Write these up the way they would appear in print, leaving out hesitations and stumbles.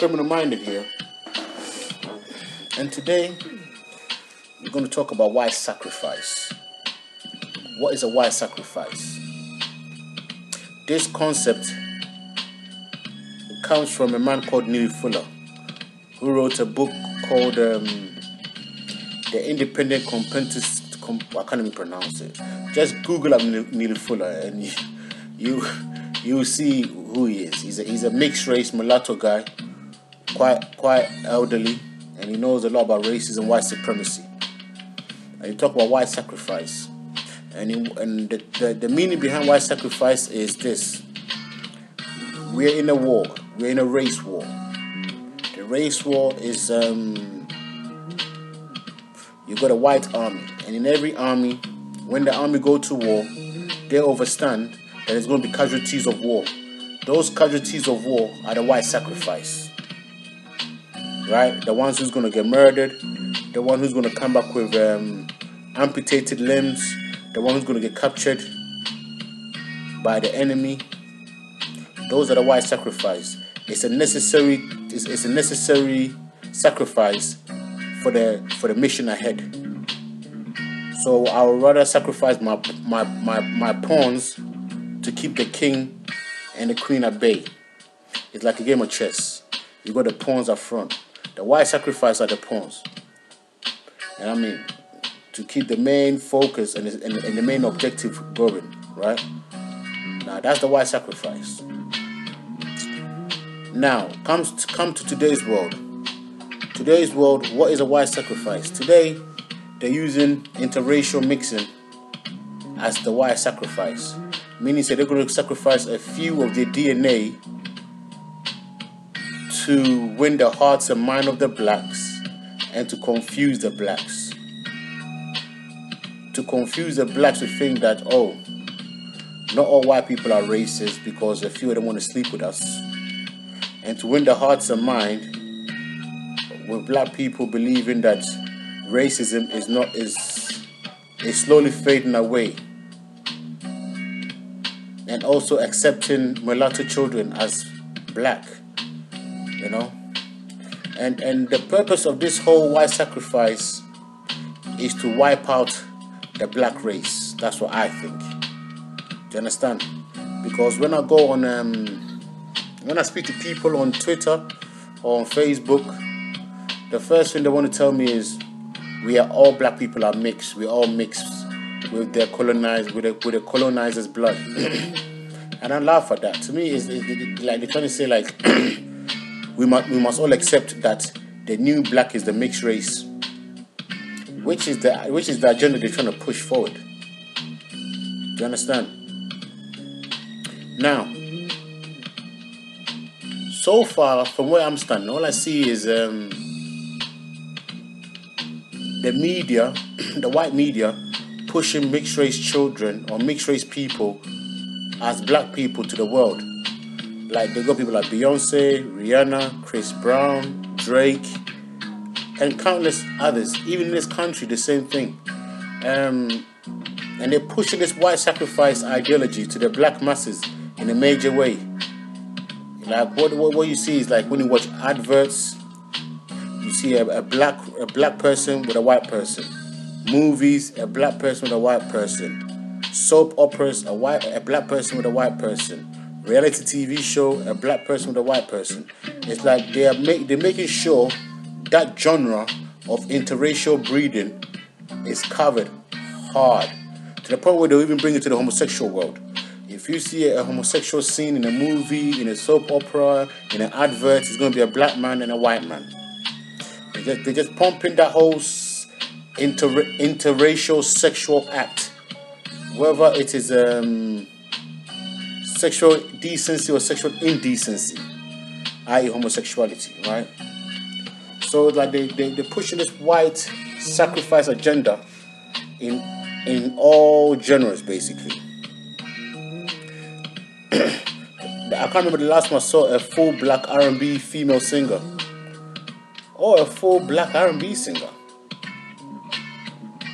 Criminal Minded here, and today we're going to talk about white sacrifice. What is a white sacrifice? This concept comes from a man called Neely Fuller, who wrote a book called The Independent Competence. I can't even pronounce it. Just Google up Neely Fuller, and you see who he is. He's a mixed race mulatto guy, quite elderly, and he knows a lot about racism, white supremacy. And he talk about white sacrifice, and the meaning behind white sacrifice is this: we're in a war, we're in a race war. The race war is you got a white army, and in every army, when the army go to war, they understand that there's going to be casualties of war. Those casualties of war are the white sacrifice, right? The ones who's going to get murdered, the one who's going to come back with amputated limbs, the one who's going to get captured by the enemy. Those are the white sacrifice. It's a necessary sacrifice for the mission ahead. So I would rather sacrifice my pawns to keep the king and the queen at bay. It's like a game of chess. You got the pawns up front. The white sacrifice are the pawns. And I mean, to keep the main focus and the main objective going, right? Now that's the white sacrifice. Now come to today's world. Today's world, what is a white sacrifice? Today, they're using interracial mixing as the white sacrifice. Meaning they're going to sacrifice a few of their DNA to win the hearts and mind of the blacks and to confuse the blacks. To confuse the blacks to think that, oh, not all white people are racist because a few of them want to sleep with us. And to win the hearts and mind with black people believing that racism is slowly fading away, and also accepting mulatto children as black, you know. And the purpose of this whole white sacrifice is to wipe out the black race. That's what I think. Do you understand? Because when I go on when I speak to people on Twitter or on Facebook, the first thing they want to tell me is all black people are mixed. We're all mixed with the colonizers' blood. And I laugh at that. To me, it's like they're trying to say like we must all accept that the new black is the mixed race, which is the agenda they're trying to push forward. Do you understand? Now, so far from where I'm standing, all I see is the media, the white media, pushing mixed race children or mixed race people as black people to the world. Like they got people like Beyonce, Rihanna, Chris Brown, Drake, and countless others. Even in this country, the same thing. And they're pushing this white sacrifice ideology to the black masses in a major way. Like what you see is like when you watch adverts, you see a black person with a white person. Movies, a black person with a white person. Soap operas, a black person with a white person. Reality TV show, a black person with a white person. It's like they're making sure that genre of interracial breeding is covered hard, to the point where they'll even bring it to the homosexual world. If you see a homosexual scene in a movie, in a soap opera, in an advert, it's going to be a black man and a white man. They're just pumping that whole interracial sexual act, whether it is sexual decency or sexual indecency, i.e. homosexuality, right? So like they're pushing this white sacrifice agenda in all genres, basically. I can't remember the last time I saw a full black R&B female singer or a full black R&B singer.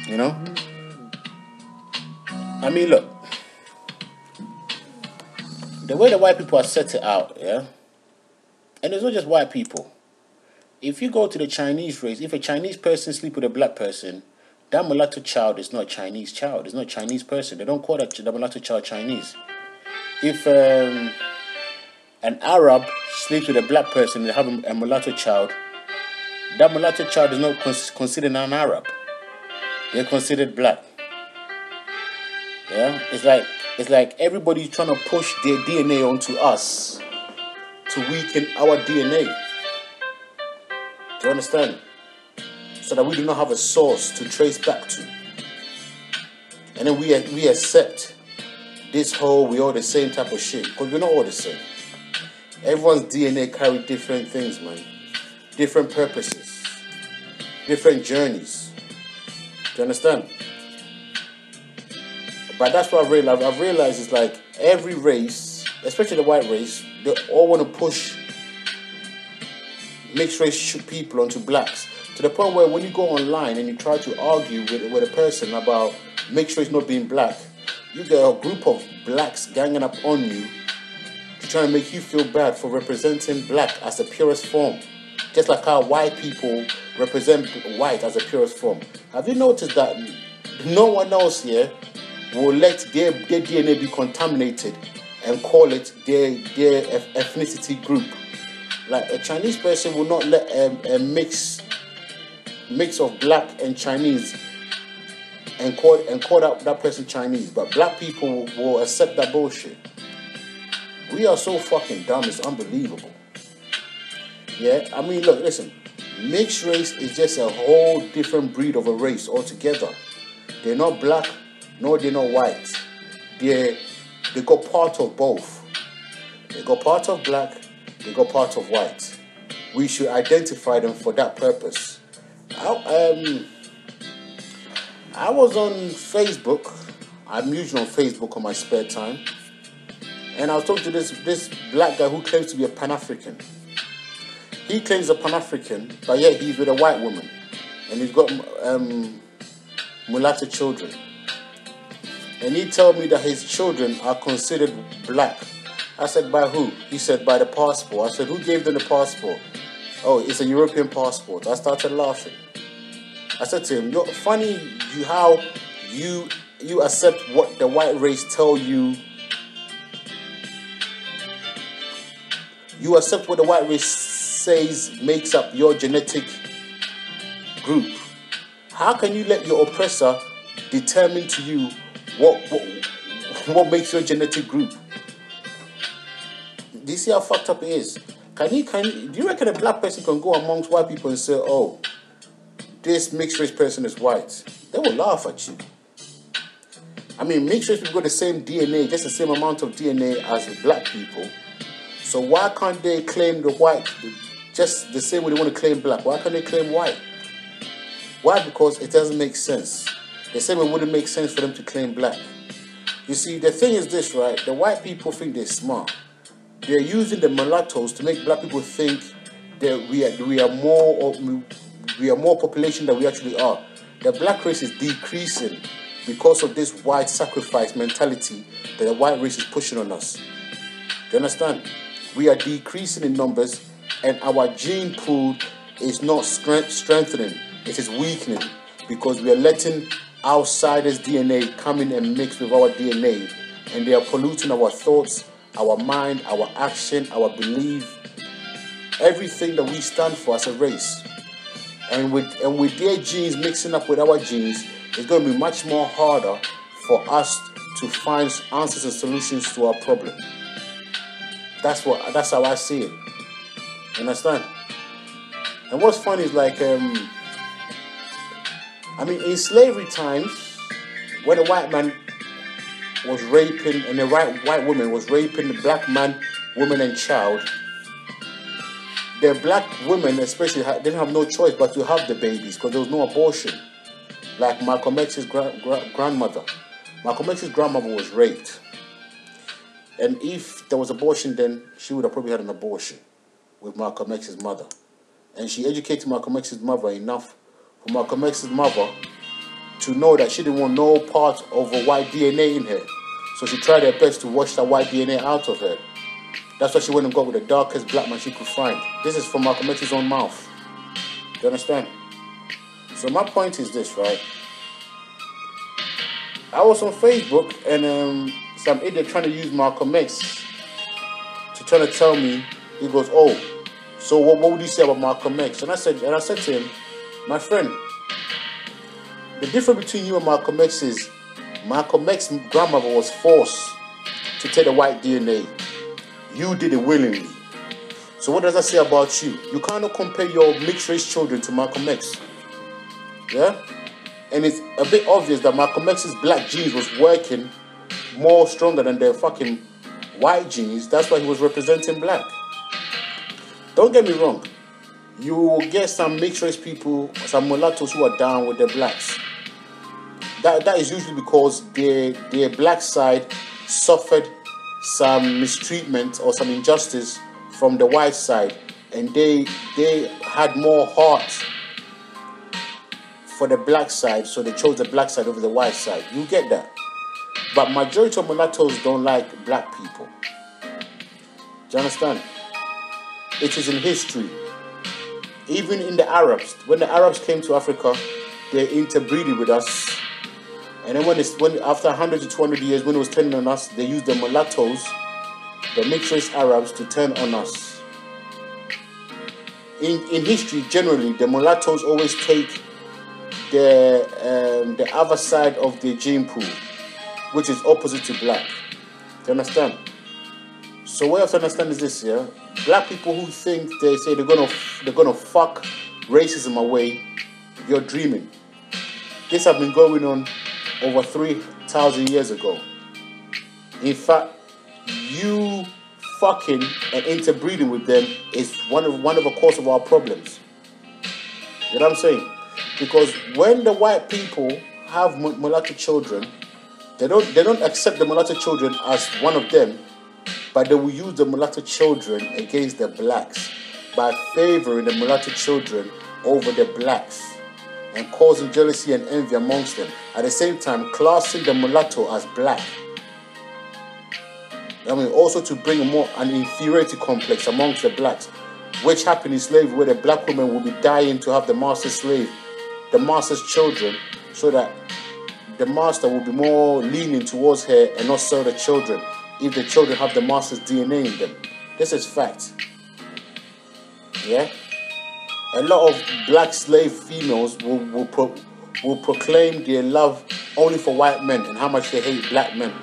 You know? I mean, look, the way the white people are set it out, yeah, And it's not just white people. If you go to the Chinese race, if a Chinese person sleep with a black person, that mulatto child is not a Chinese child. It's not a Chinese person. They don't call that the mulatto child Chinese. If an Arab sleeps with a black person and they have a mulatto child, that mulatto child is not considered an Arab. They're considered black. Yeah, it's like everybody's trying to push their DNA onto us to weaken our DNA. Do you understand? So that we do not have a source to trace back to. And then we accept this whole we all the same type of shit. Because we're not all the same. Everyone's DNA carry different things, man. Different purposes. Different journeys. Do you understand? But that's what I've realized is like every race, especially the white race, they all want to push mixed race people onto blacks. To the point where when you go online and you try to argue with a person about mixed race not being black, you get a group of blacks ganging up on you to try to make you feel bad for representing black as the purest form. Just like how white people represent white as the purest form. Have you noticed that no one else here will let their DNA be contaminated and call it their ethnicity group? Like a Chinese person will not let a mix of black and Chinese and call that person Chinese, but black people will accept that bullshit. We are so fucking dumb, it's unbelievable. Yeah, I mean, look, listen, mixed race is just a whole different breed of a race altogether. They're not black, no, they're not white. They got part of both. They got part of black, they got part of white. We should identify them for that purpose. I was on Facebook. I'm usually on Facebook on my spare time. And I was talking to this black guy who claims to be a Pan-African. He claims a Pan-African, but yet he's with a white woman. And he's got mulatto children. And he told me that his children are considered black. I said, by who? He said, by the passport. I said, who gave them the passport? Oh, it's a European passport. I started laughing. I said to him, you're funny how you accept what the white race tell you. You accept what the white race says makes up your genetic group. How can you let your oppressor determine to you what makes your genetic group? Do you see how fucked up it is? Do you reckon a black person can go amongst white people and say, oh, this mixed race person is white? They will laugh at you. I mean, mixed race people got the same DNA, just the same amount of DNA as black people. So why can't they claim the white just the same way they want to claim black? Why can't they claim white? Why? Because it doesn't make sense. The same way it wouldn't make sense for them to claim black. You see, the thing is this, right? The white people think they're smart. They're using the mulattoes to make black people think that we are more population than we actually are. The black race is decreasing because of this white sacrifice mentality that the white race is pushing on us. Do you understand? We are decreasing in numbers, and our gene pool is not strengthening, it is weakening, because we are letting outsiders' DNA come in and mix with our DNA, and they are polluting our thoughts, our mind, our action, our belief, everything that we stand for as a race. And with their genes mixing up with our genes, it's going to be much more harder for us to find answers and solutions to our problem. That's how I see it. You understand? And what's funny is like, in slavery times, when a white man was raping, and the white woman was raping the black man, woman, and child, the black women especially didn't have no choice but to have the babies because there was no abortion. Like Malcolm X's grandmother. Malcolm X's grandmother was raped. And if there was abortion, then she would have probably had an abortion with Malcolm X's mother. And she educated Malcolm X's mother enough for Malcolm X's mother to know that she didn't want no part of a white DNA in her. So she tried her best to wash that white DNA out of her. That's why she went and got with the darkest black man she could find. This is from Malcolm X's own mouth. Do you understand? So my point is this, right? I was on Facebook and some idiot trying to use Malcolm X to try to tell me, he goes, oh, so what would you say about Malcolm X? And I said to him, my friend, the difference between you and Malcolm X is Malcolm X's grandmother was forced to take the white DNA. You did it willingly. So what does that say about you? You cannot compare your mixed race children to Malcolm X. Yeah? And it's a bit obvious that Malcolm X's black genes was working more stronger than their fucking white genes. That's why he was representing black. Don't get me wrong. You will get some mixed race people, some mulattoes who are down with the blacks. That is usually because their black side suffered some mistreatment or some injustice from the white side, and they had more heart for the black side, so they chose the black side over the white side. You get that? But majority of mulattoes don't like black people. Do you understand? It is in history. Even in the Arabs, when the Arabs came to Africa, they interbreeded with us. And then when after 100 to 200 years, when it was turning on us, they used the mulattoes, the mixed race Arabs, to turn on us. In history, generally, the mulattoes always take the other side of the gene pool, which is opposite to black. Do you understand? So what you have to understand is this, yeah? Black people who think they say they're gonna fuck racism away, you're dreaming. This has been going on over 3,000 years ago. In fact, you fucking and interbreeding with them is one of the cause of our problems. You know what I'm saying? Because when the white people have mulatto children, they don't accept the mulatto children as one of them, but they will use the mulatto children against the blacks by favoring the mulatto children over the blacks and causing jealousy and envy amongst them. At the same time, classing the mulatto as black. I mean, also to bring an inferiority complex amongst the blacks, which happened in slavery, where the black woman will be dying to have the master's slave, the master's children, so that the master will be more lenient towards her and not sell the children if the children have the master's DNA in them. This is fact. Yeah? A lot of black slave females will proclaim their love only for white men and how much they hate black men.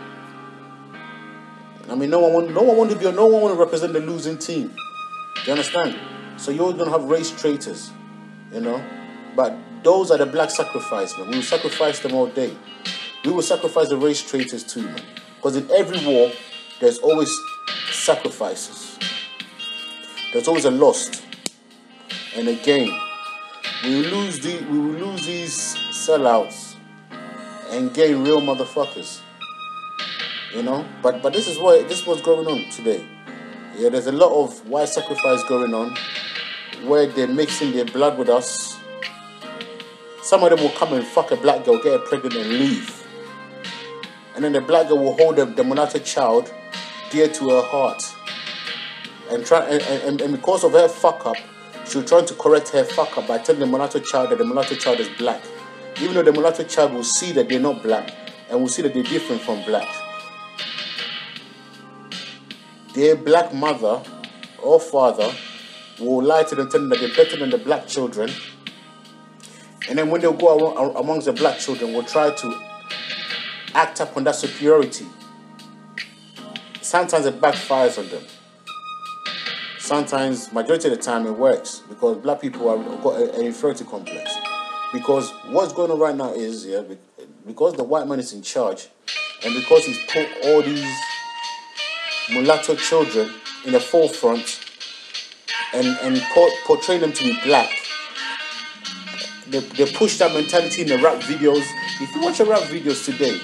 I mean, no one want to represent the losing team. Do you understand? So you're gonna have race traitors, you know. But those are the black sacrifice, man. We will sacrifice them all day. We will sacrifice the race traitors too, man. Because in every war, there's always sacrifices. There's always a lost and a gain. We will lose these sellouts and gain real motherfuckers. You know? But this is what's going on today. Yeah, there's a lot of white sacrifice going on where they're mixing their blood with us. Some of them will come and fuck a black girl, get her pregnant and leave. And then the black girl will hold the mulatto child dear to her heart. And because of her fuck up, she'll try to correct her fuck up by telling the mulatto child that the mulatto child is black. Even though the mulatto child will see that they're not black and will see that they're different from black. Their black mother or father will lie to them, telling them that they're better than the black children. And then when they go amongst the black children, will try to act upon that superiority. Sometimes it backfires on them. Sometimes, majority of the time, it works because black people have got an inferiority complex. Because what's going on right now is, yeah, because the white man is in charge, and because he's put all these mulatto children in the forefront and portray them to be black. They push that mentality in the rap videos. If you watch the rap videos today,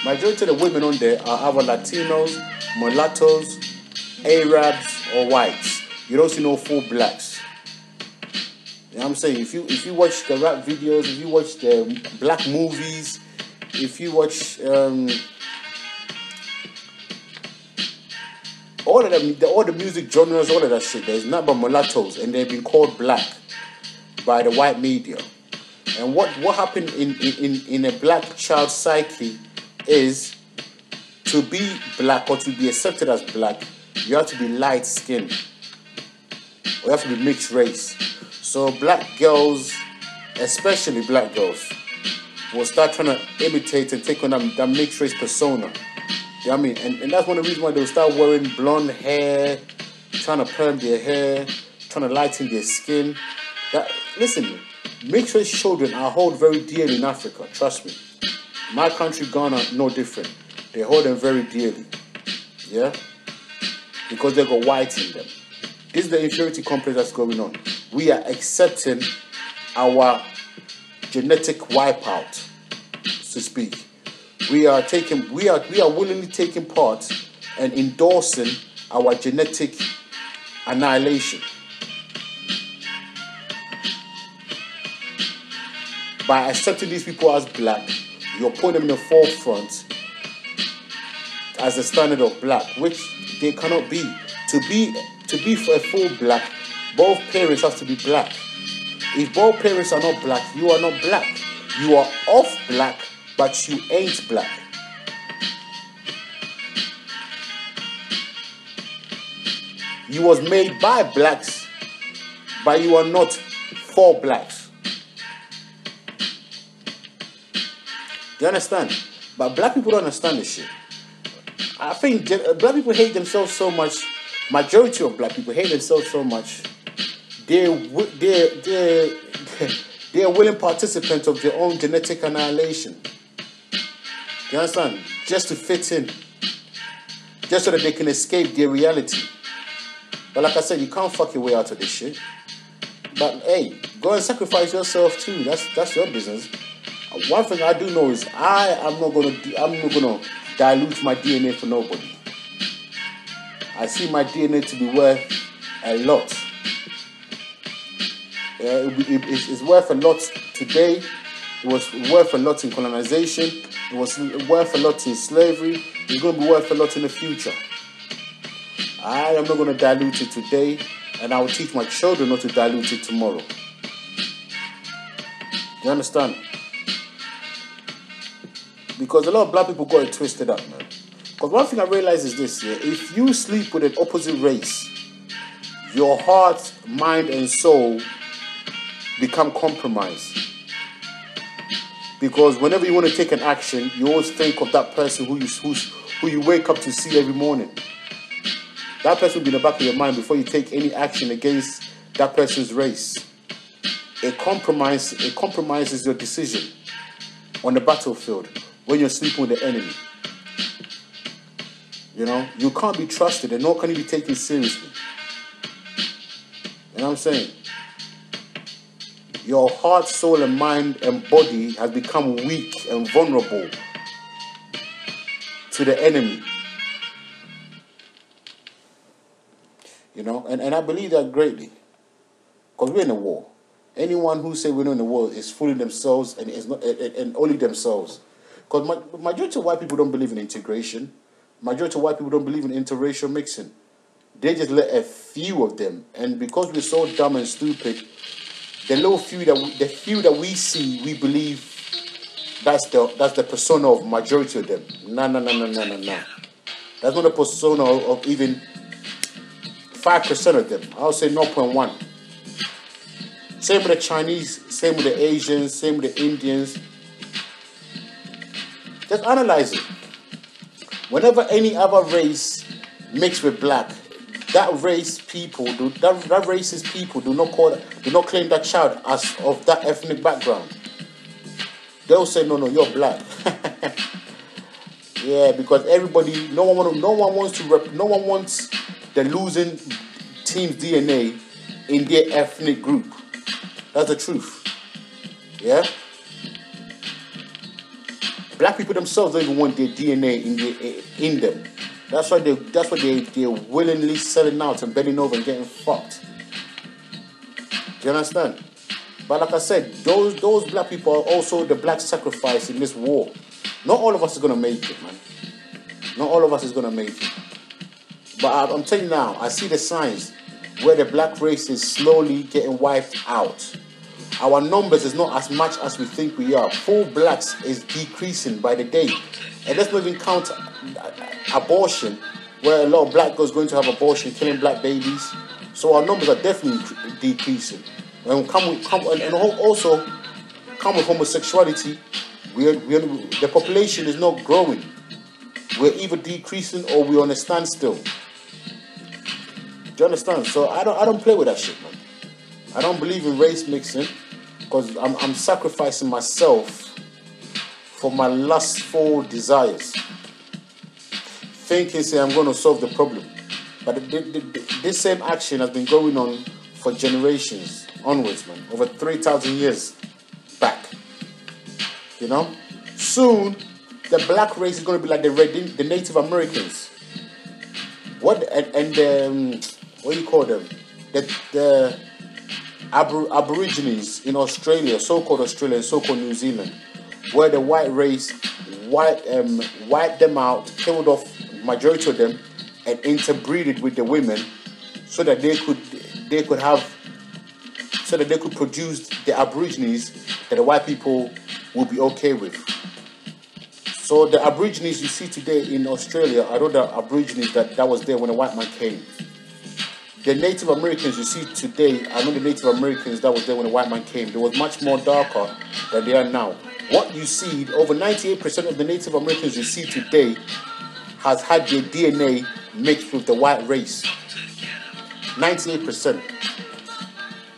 majority of the women on there are either Latinos, mulattoes, Arabs, or whites. You don't see no full blacks. You know what I'm saying? If you watch the rap videos, if you watch the black movies, if you watch all of them, all the music genres, all of that shit. There's nothing but mulattoes, and they've been called black by the white media. And what happened in a black child's psyche is to be black or to be accepted as black, you have to be light skinned, or you have to be mixed race. So black girls, especially black girls, will start trying to imitate and take on that mixed race persona. You know what I mean? And that's one of the reasons why they'll start wearing blonde hair, trying to perm their hair, trying to lighten their skin. Listen, mixed race children are held very dearly in Africa, trust me. My country, Ghana, no different. They hold them very dearly. Yeah? Because they got white in them. This is the inferiority complex that's going on. We are accepting our genetic wipeout, so to speak. We are willingly taking part and endorsing our genetic annihilation. By accepting these people as black, you're putting them in the forefront as the standard of black, which they cannot be. To be for a full black, both parents have to be black. If both parents are not black, you are not black. You are off black, but you ain't black. You was made by blacks, but you are not for blacks. Do you understand? But black people don't understand this shit. I think black people hate themselves so much. Majority of black people hate themselves so much. They're willing participants of their own genetic annihilation. You understand? Just to fit in. Just so that they can escape their reality. But like I said, you can't fuck your way out of this shit. But hey, go and sacrifice yourself too. That's your business. One thing I do know is I'm not gonna dilute my DNA for nobody. I see my DNA to be worth a lot. It's worth a lot today. It was worth a lot in colonization. It was worth a lot in slavery. It's going to be worth a lot in the future. I am not going to dilute it today, and I will teach my children not to dilute it tomorrow. Do you understand? Because a lot of black people got it twisted up, man. Because one thing I realize is this, yeah, if you sleep with an opposite race, your heart, mind, and soul become compromised. Because whenever you want to take an action, you always think of that person who you wake up to see every morning. That person will be in the back of your mind before you take any action against that person's race. It compromises your decision on the battlefield when you're sleeping with the enemy. You know, you can't be trusted and nor can you be taken seriously. You know what I'm saying? Your heart, soul, and mind and body has become weak and vulnerable to the enemy. You know, and I believe that greatly. Because we're in a war. Anyone who says we're not in a war is fooling themselves and is not and only themselves. Because majority of white people don't believe in integration. Majority of white people don't believe in interracial mixing. They just let a few of them. And because we're so dumb and stupid, the few that we see, we believe that's the persona of majority of them. No. That's not the persona of even 5% of them. I'll say 0.1. Same with the Chinese, same with the Asians, same with the Indians. Just analyze it. Whenever any other race mix with black, that racist people do not claim that child as of that ethnic background. They'll say no, you're black. Yeah, because no one wants the losing team's DNA in their ethnic group. That's the truth. Yeah. Black people themselves don't even want their DNA in them. That's why they're willingly selling out and bending over and getting fucked. Do you understand? But like I said, those black people are also the black sacrifice in this war. Not all of us is gonna make it, man. Not all of us is gonna make it. But I'm telling you now, I see the signs where the black race is slowly getting wiped out. Our numbers is not as much as we think we are. Full blacks is decreasing by the day. And let's not even count abortion, where a lot of black girls going to have abortion, killing black babies. So our numbers are definitely decreasing. And also come with homosexuality, the population is not growing. We're either decreasing or we're on a standstill. Do you understand? So I don't play with that shit, man. I don't believe in race mixing because I'm sacrificing myself for my lustful desires, thinking, say, I'm going to solve the problem. But this same action has been going on for generations onwards, man. Over 3,000 years back. You know? Soon, the black race is going to be like the Native Americans. What do you call them? The Aborigines in Australia, so-called Australia and so-called New Zealand, where the white race wiped them out, killed off majority of them, and interbreeded with the women, so that they could produce the Aborigines that the white people will be okay with. So the Aborigines you see today in Australia are not the Aborigines that was there when the white man came. The Native Americans you see today are not the Native Americans that was there when the white man came. They was much more darker than they are now. What you see, over 98% of the Native Americans you see today has had their DNA mixed with the white race. 98%.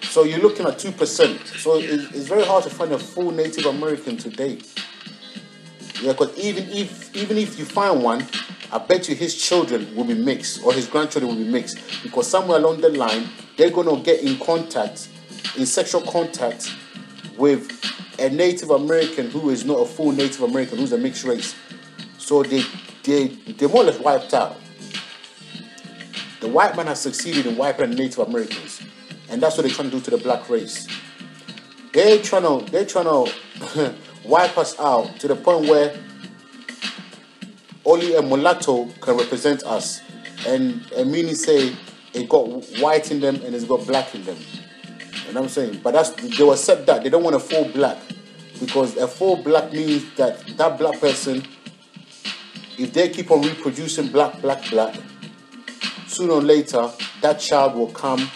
So you're looking at 2%. So it's very hard to find a full Native American today. Yeah, because even if you find one, I bet you his children will be mixed or his grandchildren will be mixed, because somewhere along the line they're gonna get in sexual contact with a Native American who is not a full Native American, who's a mixed race. So they're more or less wiped out. The white man has succeeded in wiping the Native Americans, and that's what they're trying to do to the black race. They're trying to wipe us out to the point where only a mulatto can represent us, and meaning say it got white in them and it's got black in them. You know what I'm saying? But they will accept that. They don't want a full black, because a full black means that black person, if they keep on reproducing black, sooner or later that child will come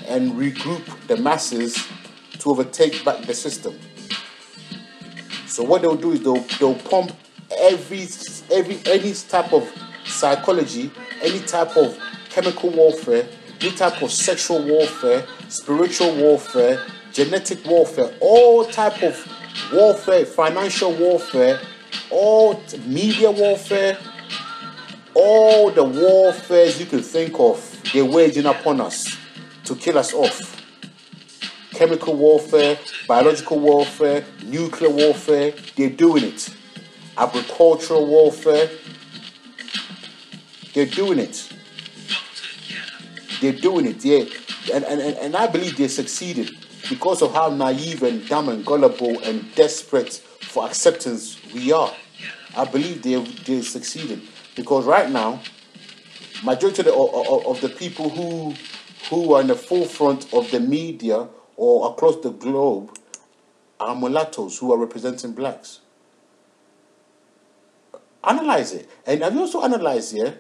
and regroup the masses to overtake back the system. So what they'll do is they'll pump any type of psychology, any type of chemical warfare, any type of sexual warfare, spiritual warfare, genetic warfare, all type of warfare, financial warfare, all media warfare, all the warfares you can think of, they're waging upon us to kill us off. Chemical warfare, biological warfare, nuclear warfare, they're doing it. Agricultural warfare, they're doing it. They're doing it, yeah. And I believe they succeeded because of how naive and dumb and gullible and desperate for acceptance we are. I believe they succeeded, because right now, majority of the people who are in the forefront of the media or across the globe are mulattoes who are representing blacks. Analyze it. And have you also analyzed here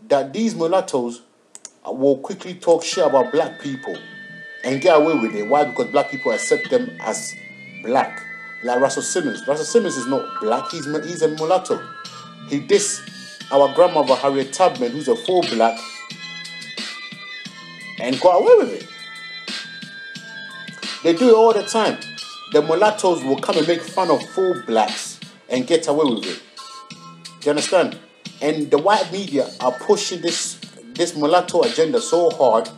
that these mulattoes will quickly talk shit about black people and get away with it? Why? Because black people accept them as black. Like Russell Simmons. Russell Simmons is not black, he's a mulatto. He dissed our grandmother Harriet Tubman, who's a full black, and got away with it. They do it all the time. The mulattoes will come and make fun of full blacks and get away with it. Do you understand? And the white media are pushing this mulatto agenda so hard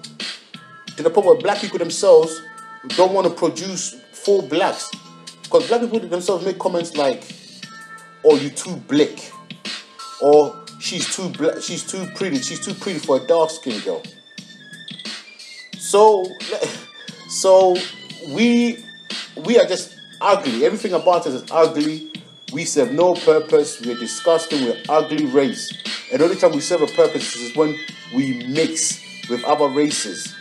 to the point where black people themselves don't want to produce full blacks. Because black people themselves make comments like, "Oh, you too black," or she's too pretty for a dark-skinned girl." So we are just ugly. Everything about us is ugly. We serve no purpose. We're disgusting. We're ugly race. And the only time we serve a purpose is when we mix with other races.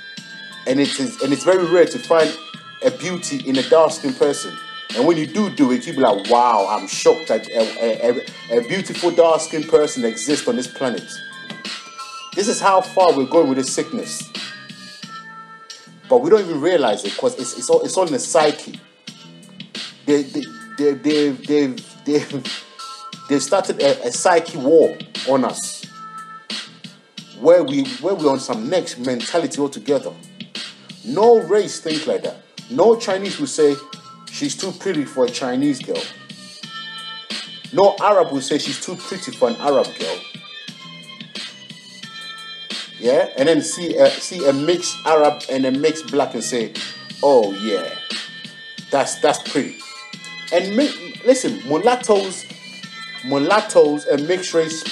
And it's very rare to find a beauty in a dark-skinned person. And when you do it, you be like, wow, I'm shocked that a beautiful dark-skinned person exists on this planet. This is how far we're going with this sickness. But we don't even realize it because it's all in the psyche. They've started a psyche war on us, where we're on some next mentality altogether. No race thinks like that. No Chinese will say she's too pretty for a Chinese girl. No Arab will say she's too pretty for an Arab girl. Yeah, and then see a mixed Arab and a mixed black and say, oh yeah, that's pretty. And listen, mulattoes and mixed race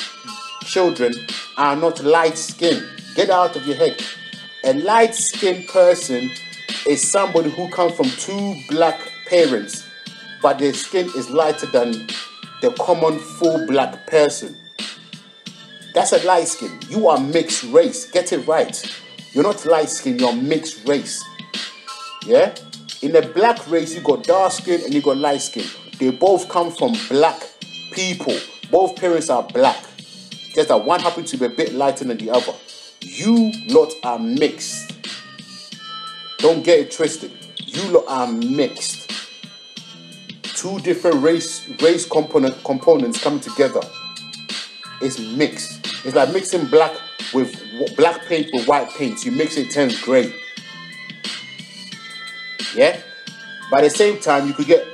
children are not light skinned. Get out of your head. A light skinned person is somebody who comes from two black parents, but their skin is lighter than the common full black person. That's a light skin. You are mixed race. Get it right. You're not light skin, you're mixed race. Yeah? In the black race, you got dark skin and you got light skin. They both come from black people. Both parents are black. Just that one happens to be a bit lighter than the other. You lot are mixed. Don't get it twisted. You lot are mixed. Two different race components coming together. It's mixed. It's like mixing black paint with white paint. You mix it, it turns grey. Yeah? But at the same time, you could get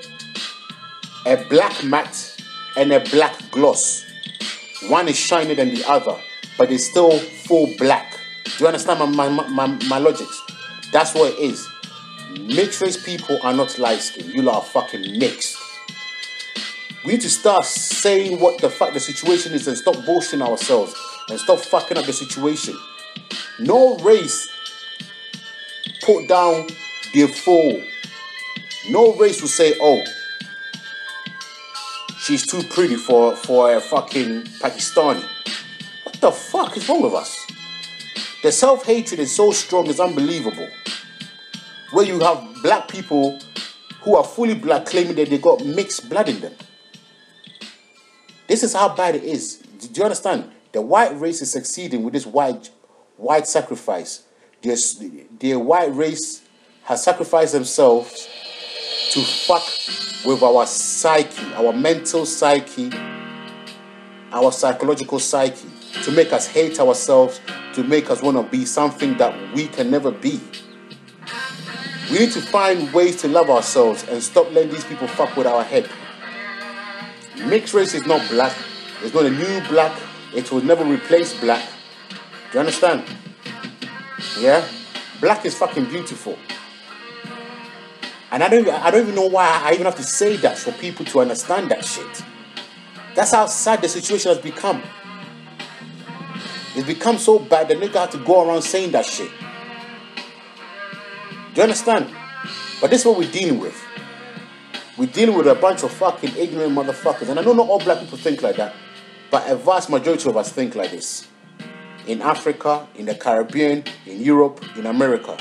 a black matte and a black gloss. One is shinier than the other, but it's still full black. Do you understand my logics? That's what it is. Mixed race people are not light skinned. You lot are fucking mixed. We need to start saying what the fuck the situation is and stop bullshitting ourselves and stop fucking up the situation. No race put down their foe. No race will say, oh, she's too pretty for a fucking Pakistani. What the fuck is wrong with us? The self-hatred is so strong, it's unbelievable. Where you have black people who are fully black claiming that they got mixed blood in them. This is how bad it is. Do you understand? The white race is succeeding with this white sacrifice. The white race has sacrificed themselves to fuck with our psyche, our mental psyche, our psychological psyche, to make us hate ourselves, to make us want to be something that we can never be. We need to find ways to love ourselves and stop letting these people fuck with our head. Mixed race is not black. It's not a new black. It will never replace black. Do you understand? Yeah? Black is fucking beautiful. And I don't even know why I even have to say that for people to understand that shit. That's how sad the situation has become. It's become so bad that nigga have to go around saying that shit. Do you understand? But this is what we're dealing with. We're dealing with a bunch of fucking ignorant motherfuckers. And I know not all black people think like that, but a vast majority of us think like this. In Africa, in the Caribbean, in Europe, in America.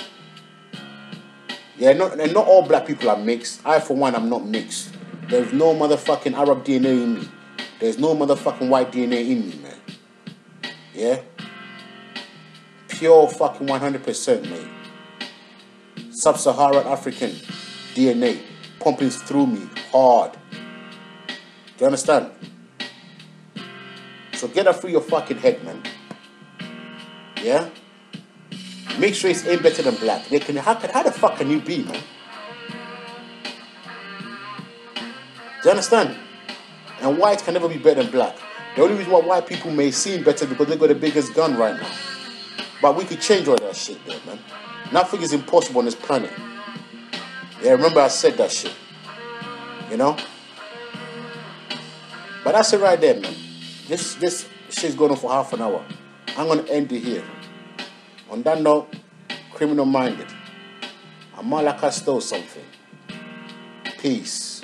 Yeah, and not all black people are mixed. I, for one, am not mixed. There's no motherfucking Arab DNA in me. There's no motherfucking white DNA in me, man. Yeah? Pure fucking 100%, mate. Sub-Saharan African DNA pumping through me hard. Do you understand? So get that through your fucking head, man. Yeah? Mixed race ain't better than black. How the fuck can you be, man? Do you understand? And white can never be better than black. The only reason why white people may seem better is because they got the biggest gun right now. But we could change all that shit there, man. Nothing is impossible on this planet. Yeah, remember I said that shit. You know? But that's it right there, man. This shit's going on for half an hour. I'm going to end it here. On that note, criminal minded. I'm more like I stole something. Peace.